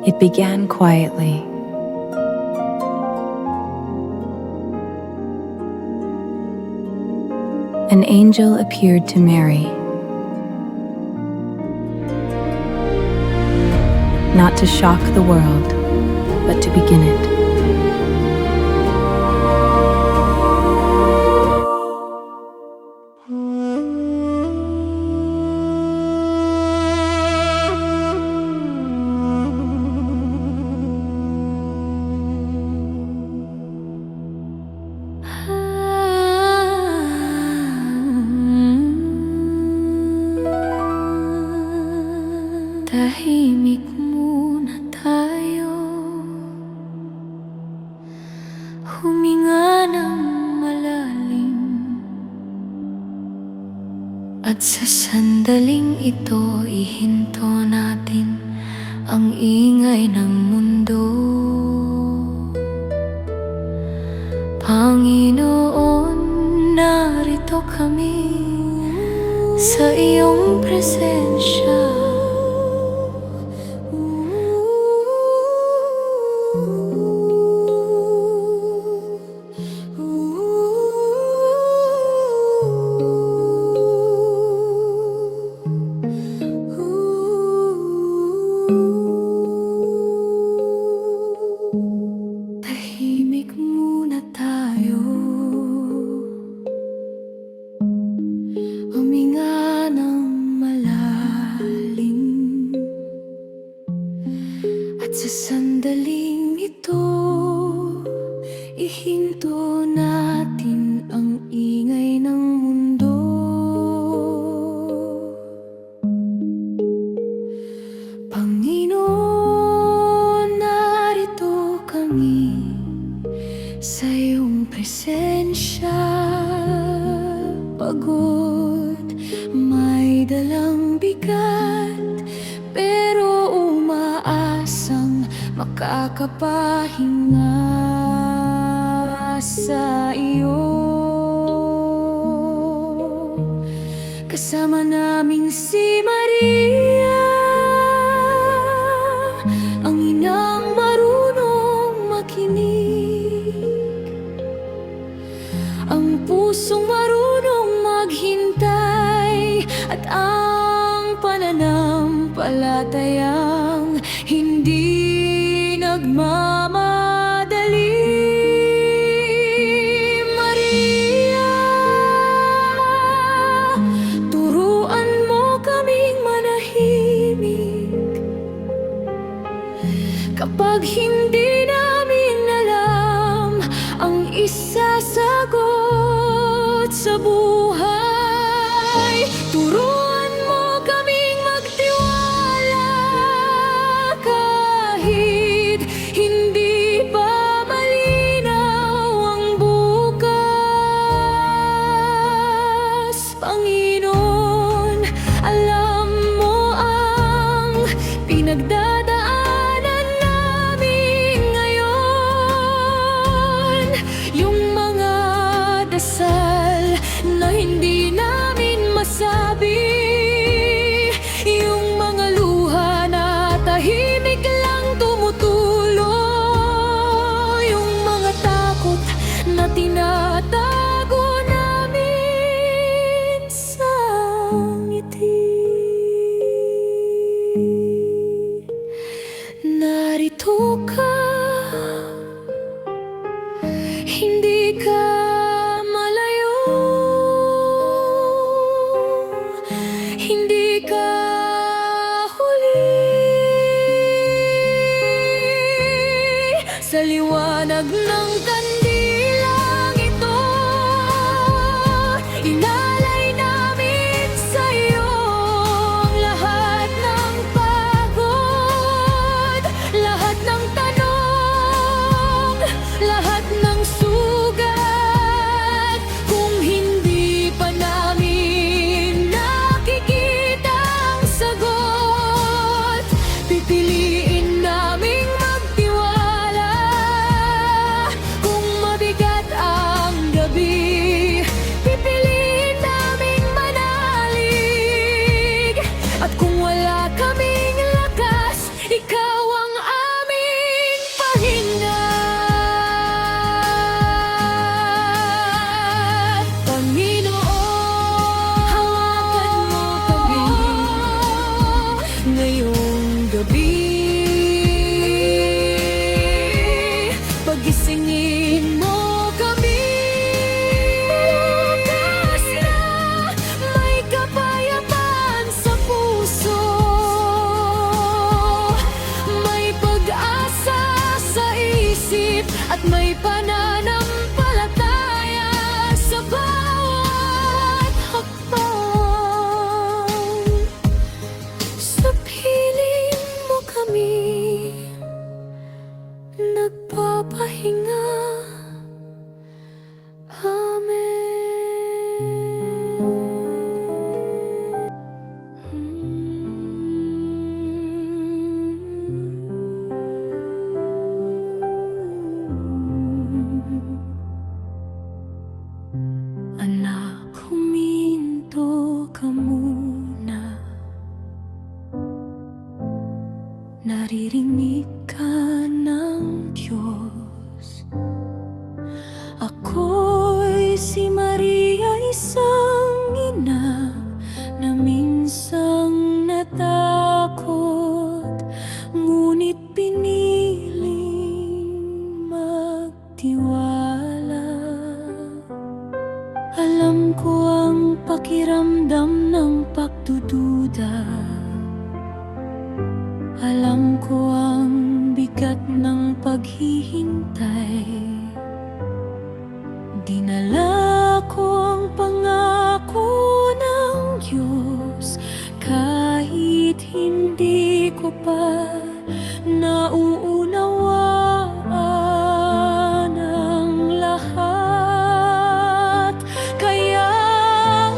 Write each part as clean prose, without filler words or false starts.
It began quietly. An angel appeared to Mary, not to shock the world, but to begin it. Tahimik muna tayo, huminga ng malalim, at sa sandaling ito ihinto natin ang ingay ng mundo. Panginoon, narito kami sa iyong presensya. Tahimik muna tayo, huminga ng malalim, at sa sandaling ito ihinto natin ang ingay ng mundo. Panginoon, narito kami sa iyong presensya. Pagod, may dalang bigat, pero umaasang makakapahinga sa iyo. Kasama namin si Maria, ang inang marunong makinig, ang pusong marunong maghintay, at ang pananampalatayang hindi nagmamadali. Maria, turuan mo kaming manahimik kapag hindi namin alam ang isasagot sa buhay. Turuan mo kaming magtiwala kahit hindi pa malinaw ang bukas. Panginoon, alam mo ang pinagdadaanan namin ngayon, yung mga dasal na hindi namin masabi, yung mga luha na tahimik lang tumutulo, yung mga takot na tinatago namin sa ngiti. Narito ka, hindi ka malayo, hindi ka huli. Sa liwanag ng kandilang ito, ilalay namin sa iyo ang lahat ng pagod, lahat ng tanong, lahat ng sugat. Kung hindi pa namin nakikita ang sagot, pipiliin naming magtiwala. Kung isang ina na minsang natakot, ngunit piniling magtiwala. Alam ko ang pakiramdam ng pagdududa. Alam ko ang bigat ng paghihintay. Dinala ko ang pangako ng Diyos kahit hindi ko pa nauunawaan ang lahat. Kaya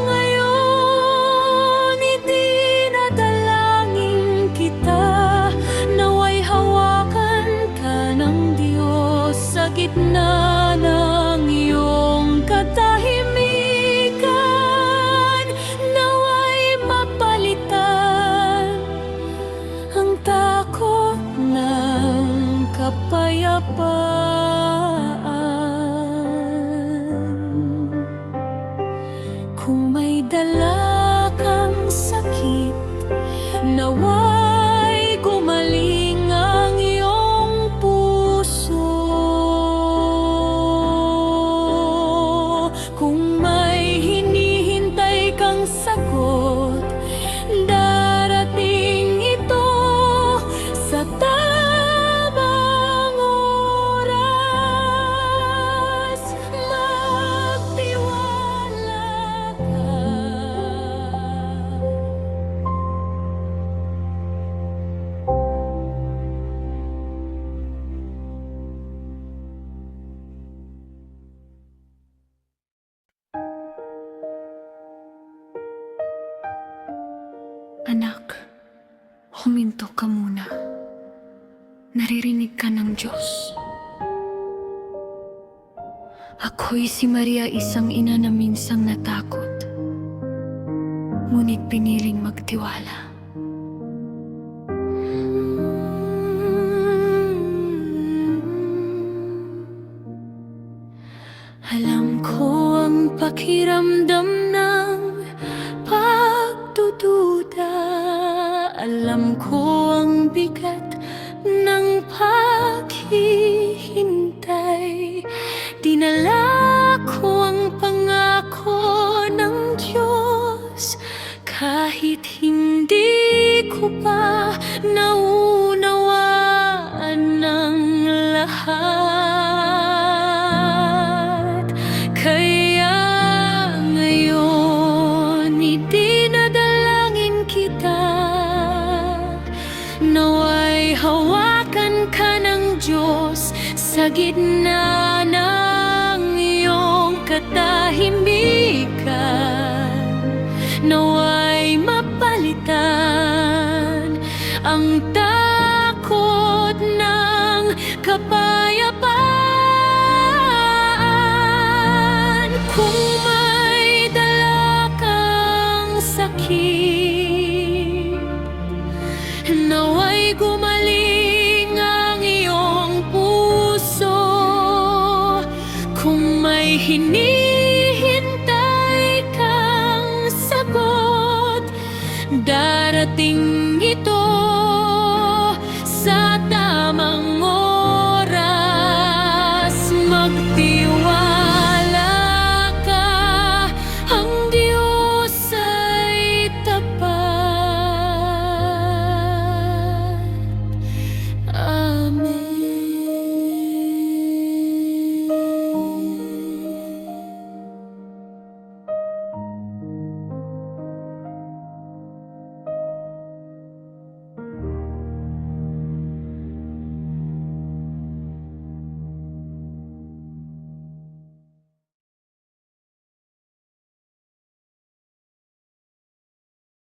ngayon idinadalangin kita, naway hawakan ka ng Diyos sa gitna ng iyong katahimikan. Naway mapalitan ang takot ng kapayapaan. Kung may dala kang sakit, naway gumaling ang iyong puso. Kung may hinihintay kang sagot, darating ito sa tamang oras. Magtiwala ka. Anak, huminto ka muna. Naririnig ka ng Diyos. Ako'y si Maria, isang ina na minsang natakot, ngunit piniling magtiwala. Alam ko ang pakiramdam ng pagdududa. Alam ko ang bigat ng paghihintay. Dinala ko ang pangako ng Diyos kahit hindi ko pa naunawaan ng lahat. Kaya ngayon idinadalangin kita, naway hawakan ka ng Diyos sa gitna ng iyong katahimikan. Naway